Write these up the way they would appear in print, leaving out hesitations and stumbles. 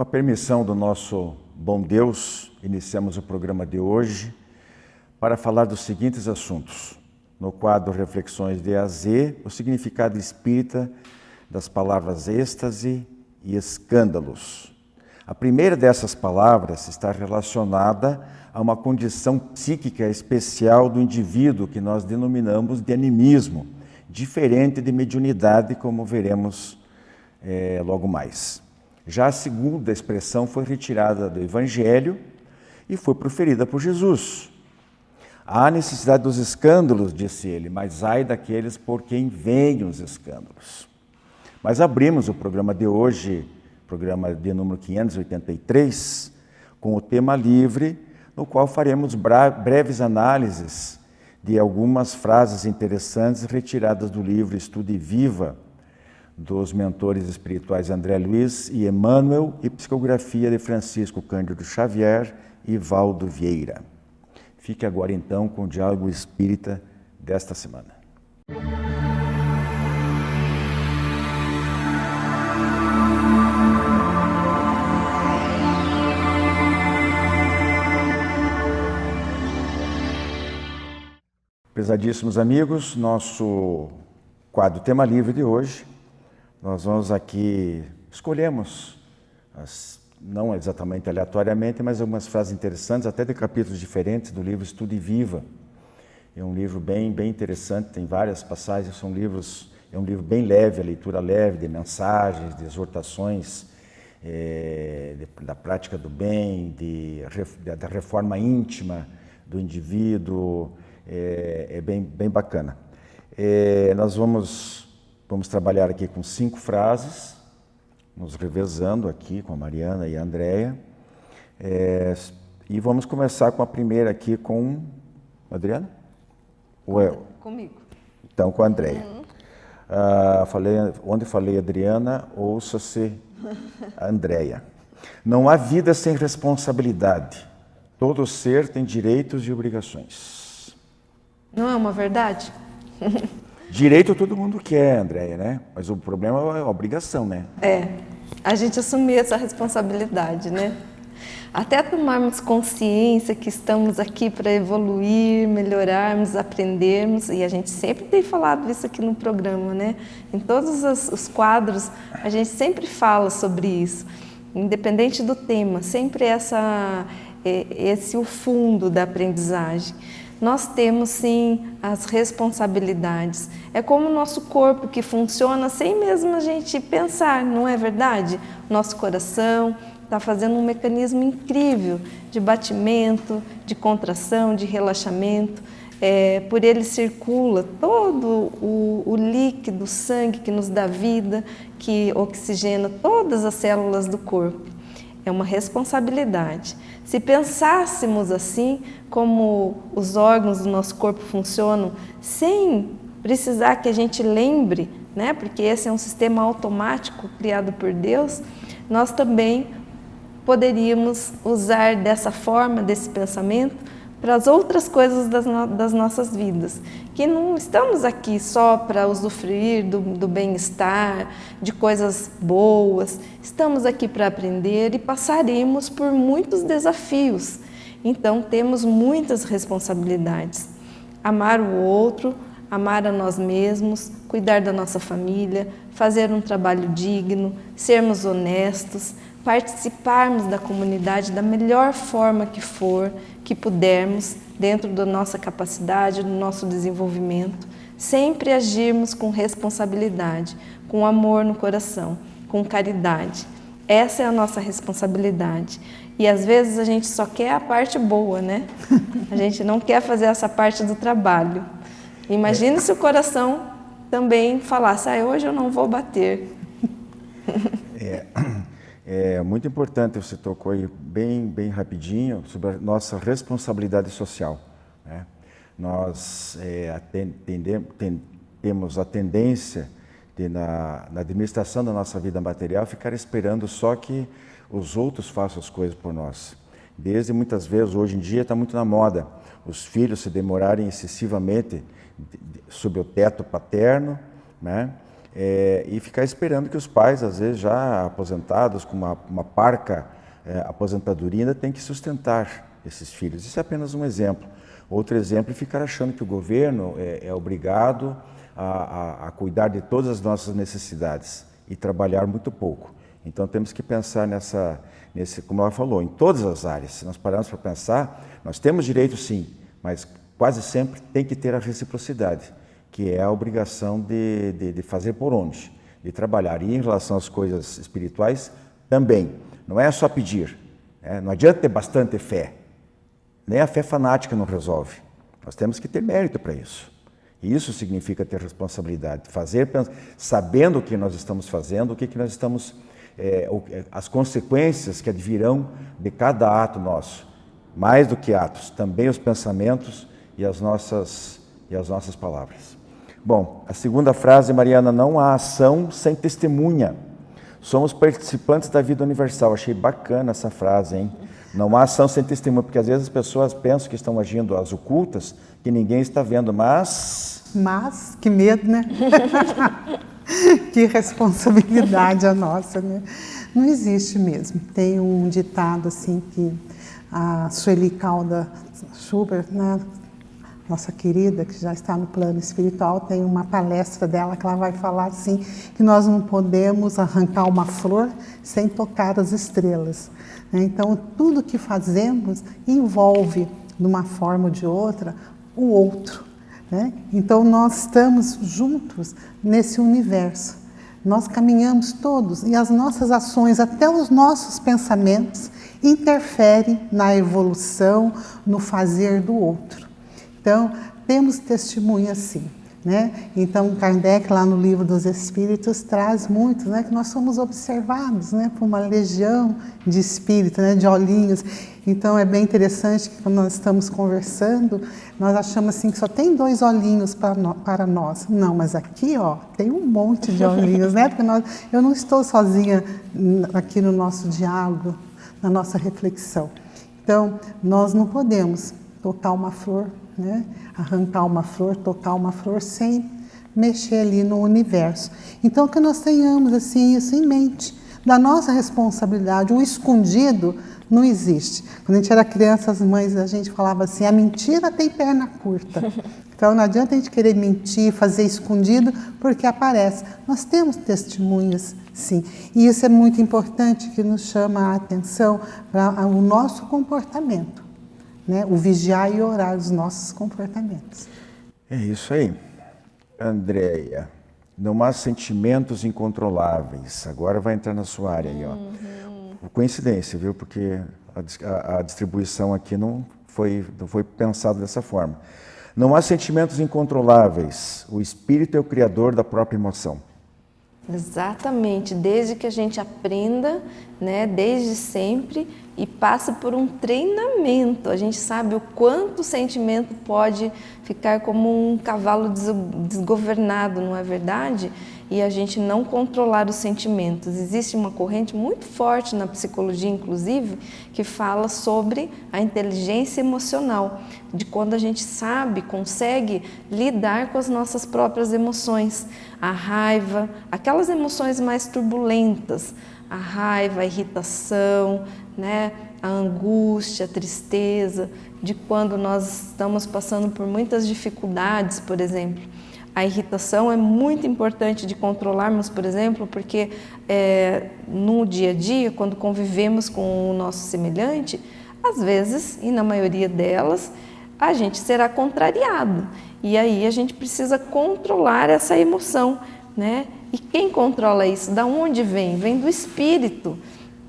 Com a permissão do nosso bom Deus, iniciamos o programa de hoje para falar dos seguintes assuntos. No quadro Reflexões de A a Z, o significado espírita das palavras êxtase e escândalos. A primeira dessas palavras está relacionada a uma condição psíquica especial do indivíduo que nós denominamos de animismo, diferente de mediunidade, como veremos logo mais. Já a segunda expressão foi retirada do Evangelho e foi proferida por Jesus. Há necessidade dos escândalos, disse ele, mas ai daqueles por quem vêm os escândalos. Mas abrimos o programa de hoje, programa de número 583, com o tema livre, no qual faremos breves análises de algumas frases interessantes retiradas do livro Estude Viva, dos mentores espirituais André Luiz e Emmanuel, e psicografia de Francisco Cândido Xavier e Valdo Vieira. Fique agora então com o diálogo espírita desta semana. Prezadíssimos amigos, nosso quadro Tema Livre de hoje, nós vamos aqui, escolhemos, não exatamente aleatoriamente, mas algumas frases interessantes, até de capítulos diferentes do livro Estude Viva. É um livro bem interessante, tem várias passagens, é um livro bem leve, a leitura leve, de mensagens, de exortações, da prática do bem, da reforma íntima do indivíduo. É bem bacana. Nós vamos trabalhar aqui com 5 frases, nos revezando aqui com a Mariana e a Andréia. E vamos começar com a primeira aqui com a Adriana? Comigo. Então, com a Andréia. Onde falei Adriana, ouça-se a Andréia. Não há vida sem responsabilidade. Todo ser tem direitos e obrigações. Não é uma verdade? Direito todo mundo quer, Andréia, né? Mas o problema é a obrigação, né? A gente assumir essa responsabilidade, né? Até tomarmos consciência que estamos aqui para evoluir, melhorarmos, aprendermos, e a gente sempre tem falado isso aqui no programa, né? Em todos os quadros, a gente sempre fala sobre isso, independente do tema, sempre esse o fundo da aprendizagem. Nós temos, sim, as responsabilidades. É como o nosso corpo que funciona sem mesmo a gente pensar, não é verdade? Nosso coração está fazendo um mecanismo incrível de batimento, de contração, de relaxamento. Por ele circula todo o líquido, o sangue que nos dá vida, que oxigena todas as células do corpo. É uma responsabilidade. Se pensássemos assim, como os órgãos do nosso corpo funcionam, sem precisar que a gente lembre, né? Porque esse é um sistema automático criado por Deus, nós também poderíamos usar dessa forma, desse pensamento, para as outras coisas das nossas vidas, que não estamos aqui só para usufruir do bem-estar, de coisas boas, estamos aqui para aprender e passaremos por muitos desafios, então temos muitas responsabilidades. Amar o outro, amar a nós mesmos, cuidar da nossa família, fazer um trabalho digno, sermos honestos, participarmos da comunidade da melhor forma que for, que pudermos, dentro da nossa capacidade, do nosso desenvolvimento, sempre agirmos com responsabilidade, com amor no coração, com caridade. Essa é a nossa responsabilidade. E às vezes a gente só quer a parte boa, né? A gente não quer fazer essa parte do trabalho. Imagina se o coração também falasse, hoje eu não vou bater. É muito importante, você tocou aí bem rapidinho sobre a nossa responsabilidade social, né? Nós temos a tendência de, na administração da nossa vida material, ficar esperando só que os outros façam as coisas por nós. Desde muitas vezes, hoje em dia, está muito na moda, os filhos se demorarem excessivamente sob o teto paterno, né? E ficar esperando que os pais, às vezes já aposentados, com uma parca aposentadoria, ainda tem que sustentar esses filhos. Isso é apenas um exemplo. Outro exemplo é ficar achando que o governo é obrigado a cuidar de todas as nossas necessidades e trabalhar muito pouco. Então temos que pensar como ela falou, em todas as áreas. Se nós pararmos para pensar, nós temos direito sim, mas quase sempre tem que ter a reciprocidade, que é a obrigação de fazer por onde, de trabalhar. E em relação às coisas espirituais, também. Não é só pedir, né? Não adianta ter bastante fé. Nem a fé fanática não resolve. Nós temos que ter mérito para isso. E isso significa ter responsabilidade. Fazer, sabendo o que nós estamos fazendo, o que nós estamos... as consequências que advirão de cada ato nosso. Mais do que atos, também os pensamentos e as nossas palavras. Bom, a segunda frase, Mariana, não há ação sem testemunha. Somos participantes da vida universal. Achei bacana essa frase, hein? Não há ação sem testemunha, porque às vezes as pessoas pensam que estão agindo às ocultas, que ninguém está vendo, mas... Mas, que medo, né? Que responsabilidade a nossa, né? Não existe mesmo. Tem um ditado assim que a Sueli Calda Schubert, né, nossa querida, que já está no plano espiritual, tem uma palestra dela que ela vai falar assim, que nós não podemos arrancar uma flor sem tocar as estrelas. Então, tudo que fazemos envolve, de uma forma ou de outra, o outro. Então, nós estamos juntos nesse universo. Nós caminhamos todos e as nossas ações, até os nossos pensamentos, interferem na evolução, no fazer do outro. Então, temos testemunha sim. Então, Kardec, lá no Livro dos Espíritos, traz muito, que nós somos observados por uma legião de espíritos, de olhinhos. Então, é bem interessante que quando nós estamos conversando, nós achamos assim que só tem 2 olhinhos para nós. Não, mas aqui tem um monte de olhinhos, porque eu não estou sozinha aqui no nosso diálogo, na nossa reflexão. Então, nós não podemos tocar uma flor, arrancar uma flor, tocar uma flor sem mexer ali no universo. Então, que nós tenhamos assim, isso em mente, da nossa responsabilidade. O escondido não existe. Quando a gente era criança, as mães da gente falavam assim, a mentira tem perna curta. Então, não adianta a gente querer mentir, fazer escondido, porque aparece. Nós temos testemunhas, sim. E isso é muito importante, que nos chama a atenção para o nosso comportamento. O vigiar e orar os nossos comportamentos. É isso aí. Andréia, não há sentimentos incontroláveis. Agora vai entrar na sua área aí, Coincidência, viu? Porque a distribuição aqui não foi pensada dessa forma. Não há sentimentos incontroláveis. O espírito é o criador da própria emoção. Exatamente, desde que a gente aprenda, desde sempre, e passe por um treinamento. A gente sabe o quanto o sentimento pode ficar como um cavalo desgovernado, não é verdade? E a gente não controlar os sentimentos. Existe uma corrente muito forte na psicologia, inclusive, que fala sobre a inteligência emocional, de quando a gente sabe, consegue lidar com as nossas próprias emoções. A raiva, aquelas emoções mais turbulentas, a raiva, a irritação, a angústia, a tristeza, de quando nós estamos passando por muitas dificuldades, por exemplo. A irritação é muito importante de controlarmos, por exemplo, porque no dia a dia, quando convivemos com o nosso semelhante, às vezes, e na maioria delas, a gente será contrariado. E aí a gente precisa controlar essa emoção, E quem controla isso? Da onde vem? Vem do espírito,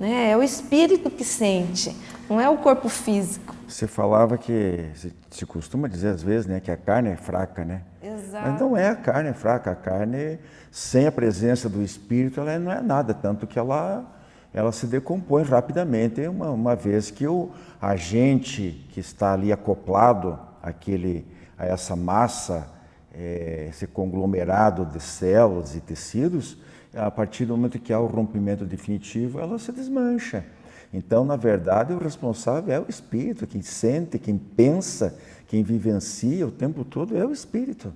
É o espírito que sente, não é o corpo físico. Você falava que, se costuma dizer às vezes, que a carne é fraca, Exato. Mas não é a carne fraca. A carne, sem a presença do espírito, ela não é nada, tanto que ela se decompõe rapidamente, uma vez que o agente que está ali acoplado a essa massa, esse conglomerado de células e tecidos, a partir do momento que há o rompimento definitivo, ela se desmancha. Então, na verdade, o responsável é o espírito, quem sente, quem pensa, quem vivencia o tempo todo é o espírito.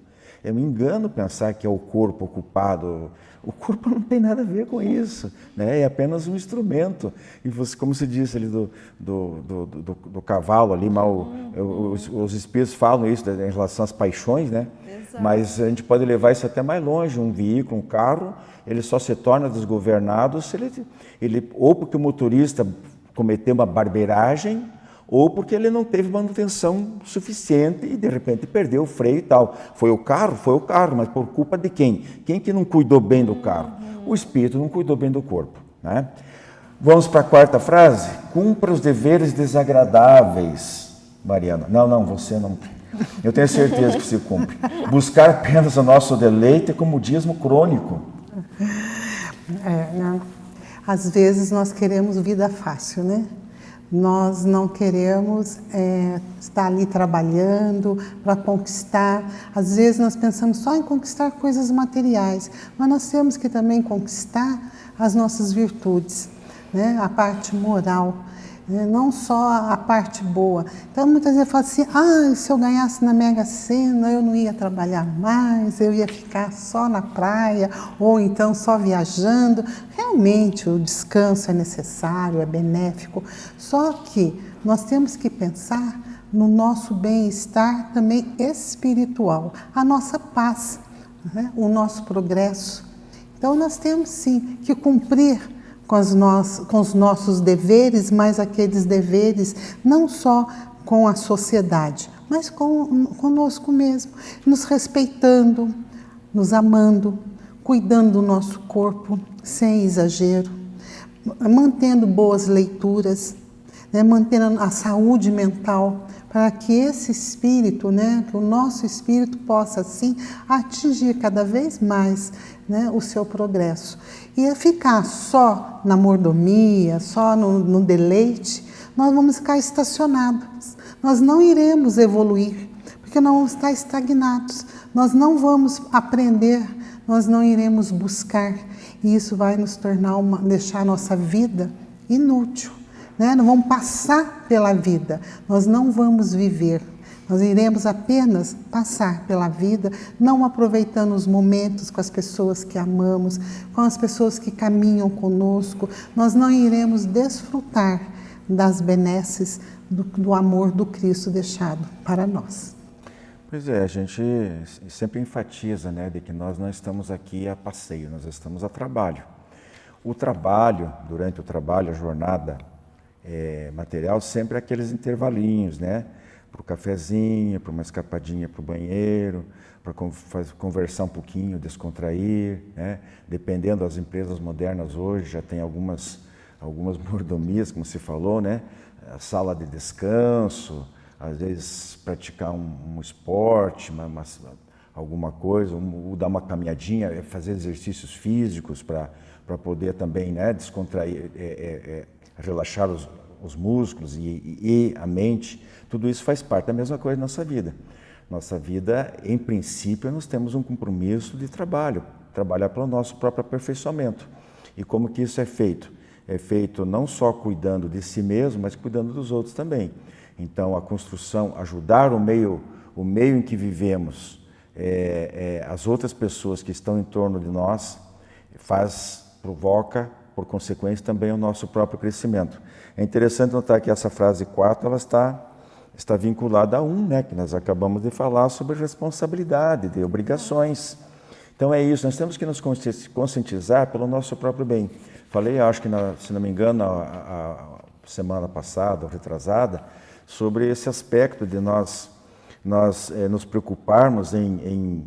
É um engano pensar que é o corpo ocupado. O corpo não tem nada a ver com isso, né? É apenas um instrumento. E você, como se disse ali do cavalo ali, os espíritos falam isso em relação às paixões, né? Exato. Mas a gente pode levar isso até mais longe. Um veículo, um carro, ele só se torna desgovernado se ele ou porque o motorista cometeu uma barbeiragem, ou porque ele não teve manutenção suficiente e de repente perdeu o freio e tal. Foi o carro, mas por culpa de quem? Quem que não cuidou bem do carro? O espírito não cuidou bem do corpo, né? Vamos para a quarta frase? Cumpra os deveres desagradáveis, Mariana. Não, você não. Eu tenho certeza que se cumpre. Buscar apenas o nosso deleite é comodismo crônico. Né? Às vezes nós queremos vida fácil, né? Nós não queremos estar ali trabalhando para conquistar. Às vezes nós pensamos só em conquistar coisas materiais, mas nós temos que também conquistar as nossas virtudes, né? A parte moral, né? Não só a parte boa. Então muitas vezes eu falo assim, se eu ganhasse na Mega Sena eu não ia trabalhar mais, eu ia ficar só na praia ou então só viajando. Realmente o descanso é necessário, é benéfico, só que nós temos que pensar no nosso bem-estar também espiritual, a nossa paz, né? O nosso progresso. Então nós temos sim que cumprir com os nossos deveres, mas aqueles deveres não só com a sociedade, mas conosco mesmo, nos respeitando, nos amando, cuidando do nosso corpo sem exagero, mantendo boas leituras, né, mantendo a saúde mental, para que esse espírito, né, que o nosso espírito possa assim atingir cada vez mais, né, o seu progresso. E ficar só na mordomia, só no deleite, nós vamos ficar estacionados, nós não iremos evoluir, porque nós vamos estar estagnados, nós não vamos aprender, nós não iremos buscar, e isso vai nos deixar a nossa vida inútil, né? Não vamos passar pela vida, nós não vamos viver, nós iremos apenas passar pela vida, não aproveitando os momentos com as pessoas que amamos, com as pessoas que caminham conosco, nós não iremos desfrutar das benesses do amor do Cristo deixado para nós. Pois é, a gente sempre enfatiza, né, de que nós não estamos aqui a passeio, nós estamos a trabalho. O trabalho, durante o trabalho, a jornada material, sempre aqueles intervalinhos, né, para o cafezinho, para uma escapadinha para o banheiro, para conversar um pouquinho, descontrair, né? Dependendo das empresas modernas hoje, já tem algumas mordomias, como se falou, né? A sala de descanso, às vezes praticar um esporte, alguma coisa, ou dar uma caminhadinha, fazer exercícios físicos para poder também, né, descontrair, relaxar os músculos e a mente. Tudo isso faz parte da mesma coisa da nossa vida. Nossa vida, em princípio, nós temos um compromisso de trabalho, trabalhar pelo nosso próprio aperfeiçoamento. E como que isso é feito? É feito não só cuidando de si mesmo, mas cuidando dos outros também. Então, a construção, ajudar o meio em que vivemos, as outras pessoas que estão em torno de nós, provoca, por consequência, também o nosso próprio crescimento. É interessante notar que essa frase 4, ela está vinculada a 1, né, que nós acabamos de falar sobre responsabilidade, de obrigações. Então é isso, nós temos que nos conscientizar pelo nosso próprio bem. Falei, acho que, se não me engano, a semana passada, ou retrasada, sobre esse aspecto de nós nos preocuparmos em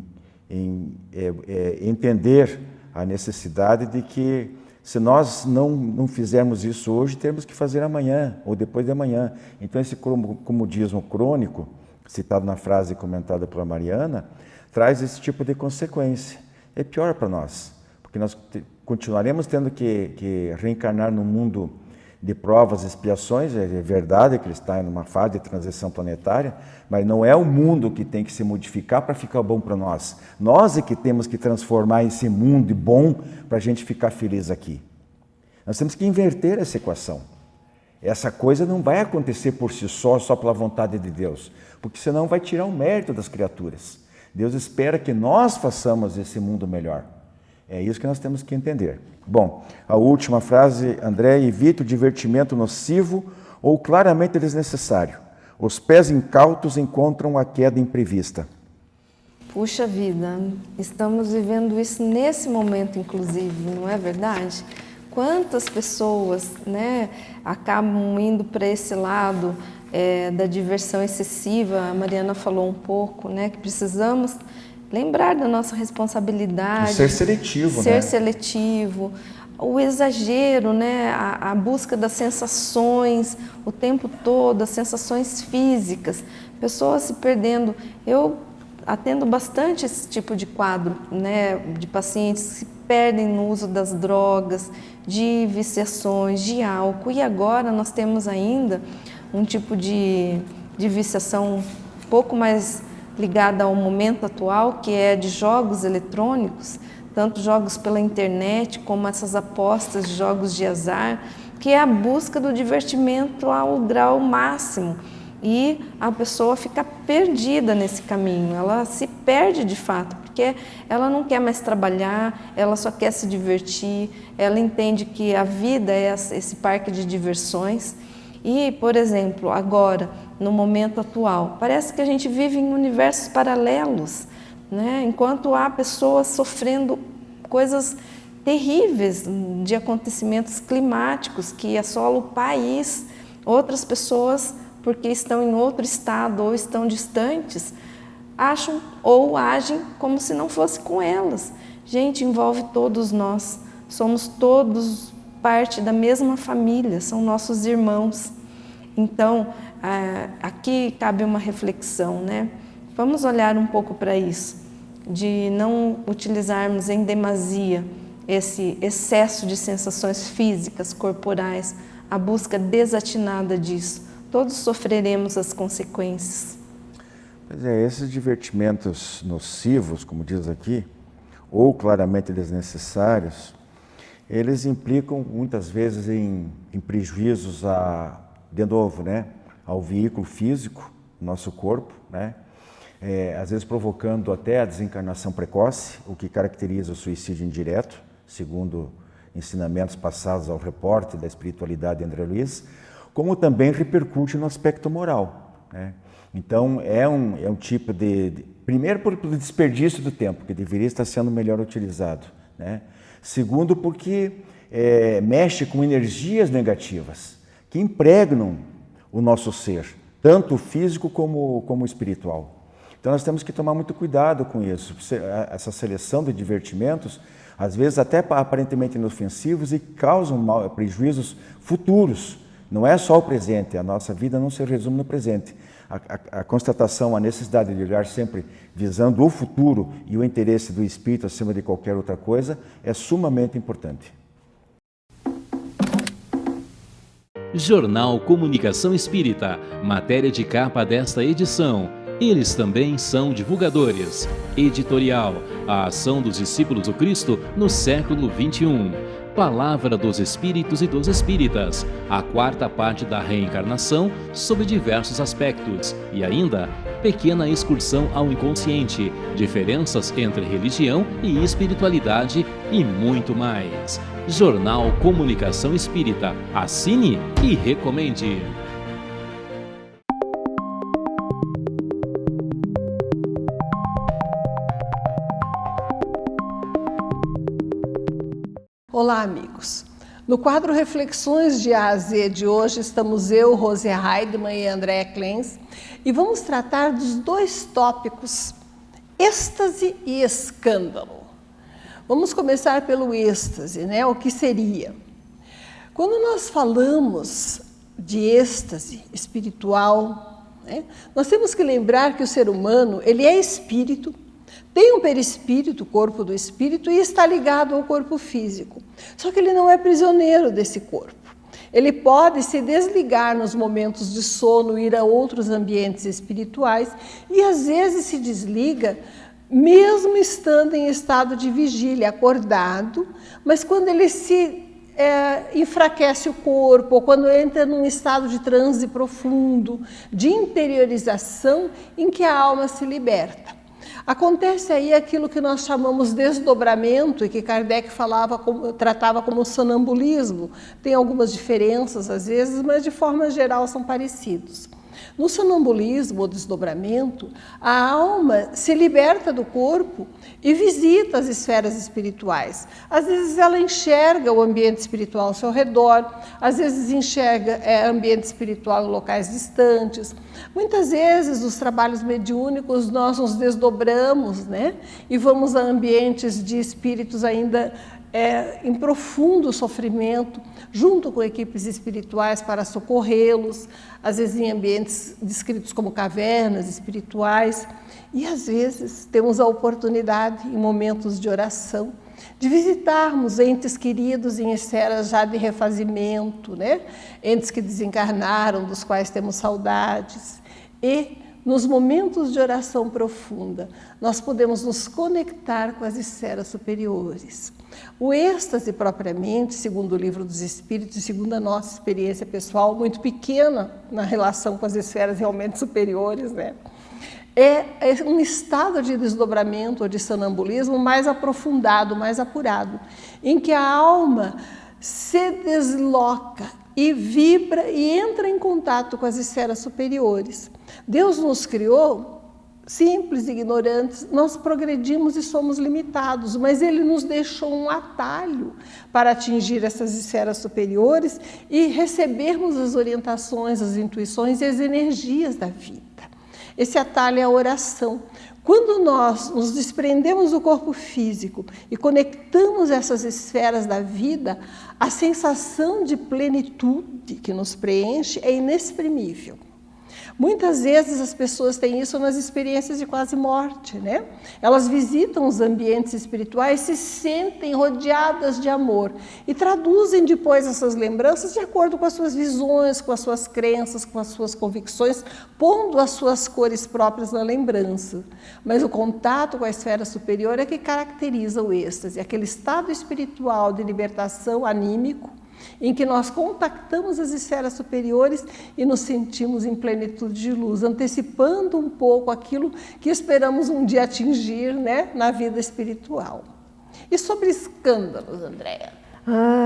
entender a necessidade de que, se nós não fizermos isso hoje, temos que fazer amanhã ou depois de amanhã. Então, esse comodismo crônico, citado na frase comentada pela Mariana, traz esse tipo de consequência. É pior para nós, porque nós continuaremos tendo que reencarnar num mundo de provas e expiações. É verdade que ele está em uma fase de transição planetária, mas não é o mundo que tem que se modificar para ficar bom para nós. Nós é que temos que transformar esse mundo bom para a gente ficar feliz aqui. Nós temos que inverter essa equação. Essa coisa não vai acontecer por si só pela vontade de Deus, porque senão vai tirar o mérito das criaturas. Deus espera que nós façamos esse mundo melhor. É isso que nós temos que entender. Bom, a última frase, André: evite o divertimento nocivo ou claramente desnecessário. Os pés incautos encontram a queda imprevista. Puxa vida, estamos vivendo isso nesse momento, inclusive, não é verdade? Quantas pessoas, né, acabam indo para esse lado da diversão excessiva? A Mariana falou um pouco, né, que precisamos lembrar da nossa responsabilidade. E ser seletivo, ser seletivo. O exagero, né, a busca das sensações o tempo todo, as sensações físicas, pessoas se perdendo. Eu atendo bastante esse tipo de quadro, né, de pacientes que se perdem no uso das drogas, de viciações, de álcool. E agora nós temos ainda um tipo de viciação um pouco mais ligada ao momento atual, que é de jogos eletrônicos, tanto jogos pela internet como essas apostas de jogos de azar, que é a busca do divertimento ao grau máximo. E a pessoa fica perdida nesse caminho, ela se perde de fato, porque ela não quer mais trabalhar, ela só quer se divertir, ela entende que a vida é esse parque de diversões. E, por exemplo, agora, no momento atual, parece que a gente vive em universos paralelos, né? Enquanto há pessoas sofrendo coisas terríveis de acontecimentos climáticos que assolam o país, outras pessoas, porque estão em outro estado ou estão distantes, acham ou agem como se não fosse com elas. Gente, envolve todos nós, somos todos parte da mesma família, são nossos irmãos. Então, aqui cabe uma reflexão, né? Vamos olhar um pouco para isso, de não utilizarmos em demasia esse excesso de sensações físicas, corporais, a busca desatinada disso. Todos sofreremos as consequências. Pois é, esses divertimentos nocivos, como diz aqui, ou claramente desnecessários, eles implicam muitas vezes em prejuízos de novo, né, ao veículo físico, nosso corpo, né, às vezes provocando até a desencarnação precoce, o que caracteriza o suicídio indireto, segundo ensinamentos passados ao repórter da espiritualidade André Luiz, como também repercute no aspecto moral, né? Então, é um tipo primeiro, pelo desperdício do tempo, que deveria estar sendo melhor utilizado, né? Segundo, porque mexe com energias negativas, que impregnam o nosso ser, tanto o físico como o espiritual. Então, nós temos que tomar muito cuidado com isso. Essa seleção de divertimentos, às vezes até aparentemente inofensivos, e causam prejuízos futuros. Não é só o presente, a nossa vida não se resume no presente. A constatação, a necessidade de olhar sempre visando o futuro e o interesse do espírito acima de qualquer outra coisa é sumamente importante. Jornal Comunicação Espírita, matéria de capa desta edição. Eles também são divulgadores. Editorial: a ação dos discípulos do Cristo no século XXI. Palavra dos Espíritos e dos Espíritas, a quarta parte da reencarnação sob diversos aspectos, e ainda pequena excursão ao inconsciente, diferenças entre religião e espiritualidade e muito mais. Jornal Comunicação Espírita, assine e recomende. Olá, amigos. No quadro Reflexões de A a Z de hoje, estamos eu, Rosia Heidmann e Andréa Klenz, e vamos tratar dos dois tópicos, êxtase e escândalo. Vamos começar pelo êxtase, né? O que seria? Quando nós falamos de êxtase espiritual, né, nós temos que lembrar que o ser humano, ele é espírito, tem um perispírito, o corpo do espírito, e está ligado ao corpo físico. Só que ele não é prisioneiro desse corpo. Ele pode se desligar nos momentos de sono, ir a outros ambientes espirituais, e às vezes se desliga mesmo estando em estado de vigília, acordado, mas quando ele se enfraquece o corpo, ou quando entra num estado de transe profundo, de interiorização, em que a alma se liberta. Acontece aí aquilo que nós chamamos desdobramento e que Kardec tratava como sonambulismo. Tem algumas diferenças às vezes, mas de forma geral são parecidos. No sonambulismo ou desdobramento, a alma se liberta do corpo e visita as esferas espirituais. Às vezes ela enxerga o ambiente espiritual ao seu redor, às vezes enxerga ambiente espiritual em locais distantes. Muitas vezes, nos trabalhos mediúnicos, nós nos desdobramos, né? E vamos a ambientes de espíritos ainda em profundo sofrimento, junto com equipes espirituais para socorrê-los, às vezes em ambientes descritos como cavernas espirituais, e às vezes temos a oportunidade, em momentos de oração, de visitarmos entes queridos em esferas já de refazimento, né? Entes que desencarnaram, dos quais temos saudades, e nos momentos de oração profunda, nós podemos nos conectar com as esferas superiores. O êxtase, propriamente, segundo o Livro dos Espíritos e segundo a nossa experiência pessoal, muito pequena na relação com as esferas realmente superiores, né? É um estado de desdobramento ou de sonambulismo mais aprofundado, mais apurado, em que a alma se desloca e vibra e entra em contato com as esferas superiores. Deus nos criou simples, ignorantes, nós progredimos e somos limitados, mas Ele nos deixou um atalho para atingir essas esferas superiores e recebermos as orientações, as intuições e as energias da vida. Esse atalho é a oração. Quando nós nos desprendemos do corpo físico e conectamos essas esferas da vida, a sensação de plenitude que nos preenche é inexprimível. Muitas vezes as pessoas têm isso nas experiências de quase morte, né? Elas visitam os ambientes espirituais, se sentem rodeadas de amor e traduzem depois essas lembranças de acordo com as suas visões, com as suas crenças, com as suas convicções, pondo as suas cores próprias na lembrança. Mas o contato com a esfera superior é que caracteriza o êxtase, aquele estado espiritual de libertação anímico, em que nós contactamos as esferas superiores e nos sentimos em plenitude de luz, antecipando um pouco aquilo que esperamos um dia atingir, né, na vida espiritual. E sobre escândalos, Andréa?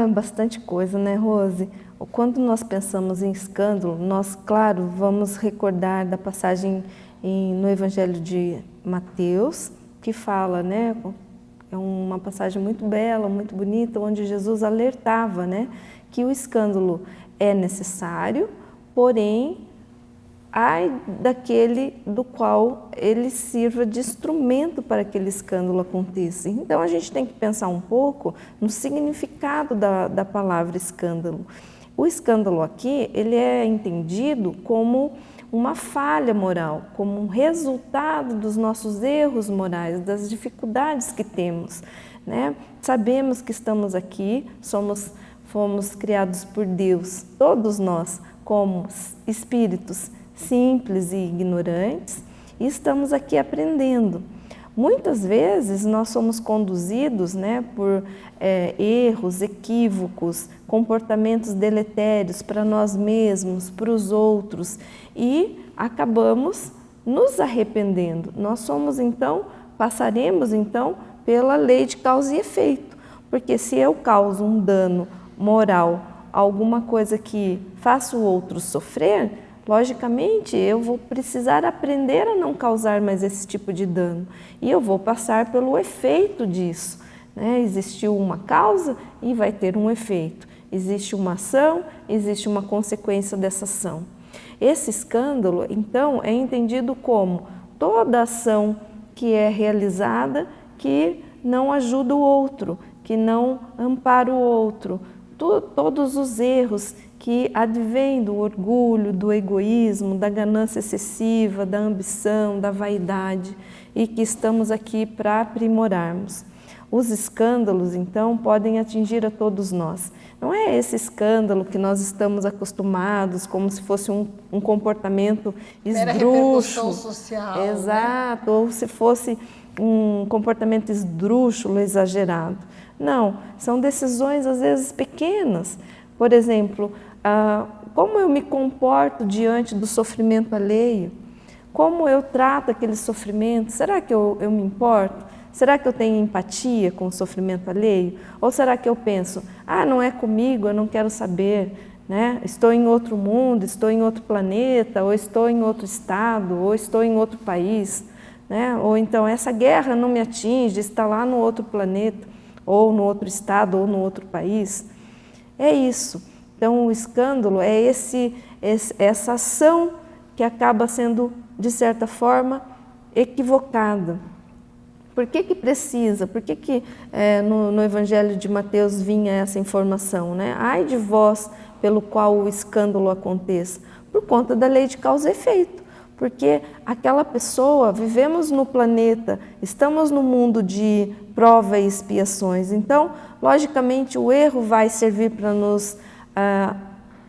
Bastante coisa, né, Rose? Quando nós pensamos em escândalo, nós, claro, vamos recordar da passagem no Evangelho de Mateus, que fala, né, é uma passagem muito bela, muito bonita, onde Jesus alertava, né, que o escândalo é necessário, porém, ai daquele do qual ele sirva de instrumento para que aquele escândalo aconteça. Então, a gente tem que pensar um pouco no significado da palavra escândalo. O escândalo aqui, ele é entendido como uma falha moral, como um resultado dos nossos erros morais, das dificuldades que temos, né? Sabemos que estamos aqui, fomos criados por Deus, todos nós, como espíritos simples e ignorantes, e estamos aqui aprendendo. Muitas vezes nós somos conduzidos, né, por erros, equívocos, comportamentos deletérios para nós mesmos, para os outros, e acabamos nos arrependendo. Passaremos então pela lei de causa e efeito, porque se eu causo um dano moral, alguma coisa que faça o outro sofrer, logicamente, eu vou precisar aprender a não causar mais esse tipo de dano. E eu vou passar pelo efeito disso, né? Existiu uma causa e vai ter um efeito. Existe uma ação, existe uma consequência dessa ação. Esse escândalo, então, é entendido como toda ação que é realizada que não ajuda o outro, que não ampara o outro. Todos os erros que advêm do orgulho, do egoísmo, da ganância excessiva, da ambição, da vaidade e que estamos aqui para aprimorarmos. Os escândalos, então, podem atingir a todos nós. Não é esse escândalo que nós estamos acostumados, como se fosse um comportamento esdrúxulo. Social, exato, né? Ou se fosse um comportamento esdrúxulo, exagerado. Não, são decisões às vezes pequenas. Por exemplo, como eu me comporto diante do sofrimento alheio? como eu trato aquele sofrimento? Será que eu me importo? Será que eu tenho empatia com o sofrimento alheio? Ou será que eu penso, não é comigo, eu não quero saber, né? Estou em outro mundo, estou em outro planeta, ou estou em outro estado, ou estou em outro país, né? Ou então essa guerra não me atinge, está lá no outro planeta, ou no outro estado, ou no outro país. É isso. Então o escândalo é essa ação que acaba sendo, de certa forma, equivocada. Por que precisa? Por que no Evangelho de Mateus vinha essa informação, né? Ai de vós pelo qual o escândalo aconteça. Por conta da lei de causa e efeito. Porque aquela pessoa, vivemos no planeta, estamos no mundo de prova e expiações. Então, logicamente, o erro vai servir para nos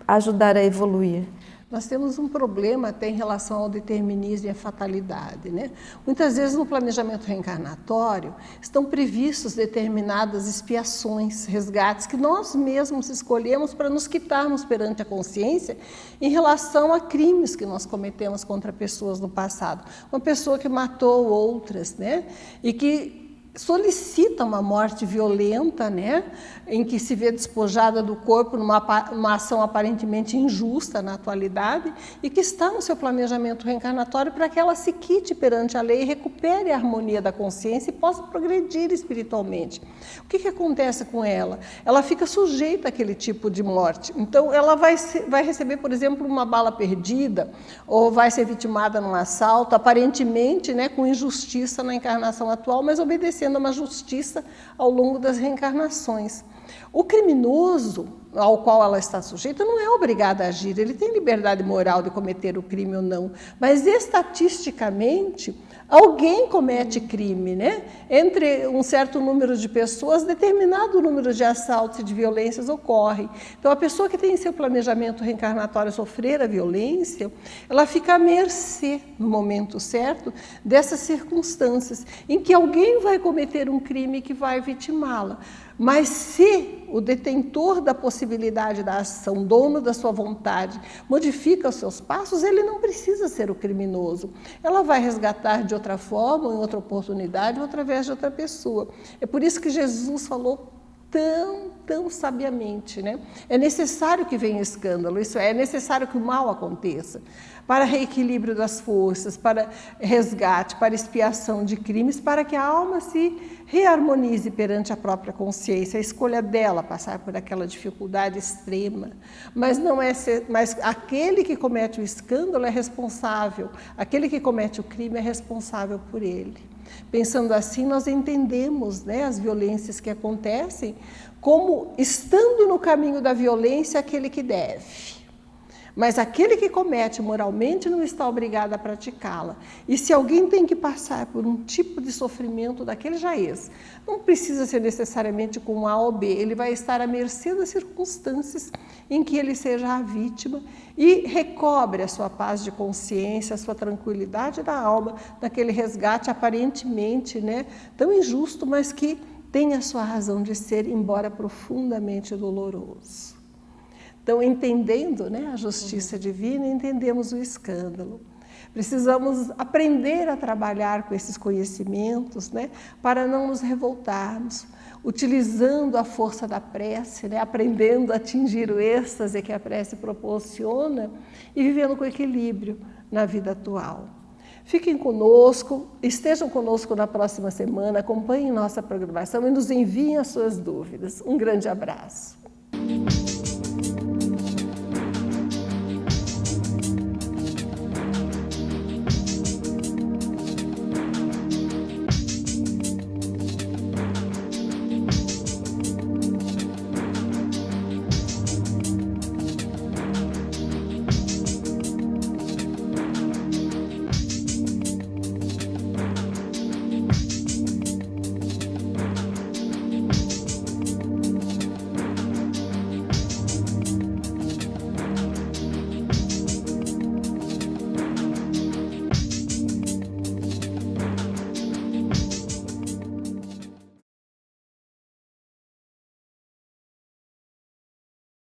ajudar a evoluir. Nós temos um problema até em relação ao determinismo e à fatalidade, né? Muitas vezes no planejamento reencarnatório estão previstos determinadas expiações, resgates que nós mesmos escolhemos para nos quitarmos perante a consciência em relação a crimes que nós cometemos contra pessoas no passado. Uma pessoa que matou outras, né? E que solicita uma morte violenta, né, em que se vê despojada do corpo numa ação aparentemente injusta na atualidade e que está no seu planejamento reencarnatório para que ela se quite perante a lei e recupere a harmonia da consciência e possa progredir espiritualmente. O que acontece com ela? Ela fica sujeita àquele tipo de morte. Então, ela vai receber, por exemplo, uma bala perdida ou vai ser vitimada num assalto, aparentemente, né, com injustiça na encarnação atual, mas obedecendo a uma justiça ao longo das reencarnações. O criminoso ao qual ela está sujeita não é obrigado a agir, ele tem liberdade moral de cometer o crime ou não, mas estatisticamente alguém comete crime, né? Entre um certo número de pessoas, determinado número de assaltos e de violências ocorre. Então, a pessoa que tem em seu planejamento reencarnatório sofrer a violência, ela fica à mercê, no momento certo, dessas circunstâncias, em que alguém vai cometer um crime que vai vitimá-la. Mas se o detentor da possibilidade da ação, dono da sua vontade, modifica os seus passos, ele não precisa ser o criminoso. Ela vai resgatar de outra forma, em outra oportunidade, ou através de outra pessoa. É por isso que Jesus falou tão sabiamente, né? É necessário que venha escândalo, isso é necessário que o mal aconteça, para reequilíbrio das forças, para resgate, para expiação de crimes, para que a alma se reharmonize perante a própria consciência, a escolha dela passar por aquela dificuldade extrema. Mas mas aquele que comete o escândalo é responsável, aquele que comete o crime é responsável por ele. Pensando assim, nós entendemos, né, as violências que acontecem como estando no caminho da violência aquele que deve. Mas aquele que comete moralmente não está obrigado a praticá-la. E se alguém tem que passar por um tipo de sofrimento daquele jaez, não precisa ser necessariamente com A ou B, ele vai estar à mercê das circunstâncias em que ele seja a vítima e recobre a sua paz de consciência, a sua tranquilidade da alma, naquele resgate aparentemente, né, tão injusto, mas que tem a sua razão de ser, embora profundamente doloroso. Então, entendendo, né, a justiça divina, entendemos o escândalo. Precisamos aprender a trabalhar com esses conhecimentos, né, para não nos revoltarmos, utilizando a força da prece, né, aprendendo a atingir o êxtase que a prece proporciona e vivendo com equilíbrio na vida atual. Fiquem conosco, estejam conosco na próxima semana, acompanhem nossa programação e nos enviem as suas dúvidas. Um grande abraço.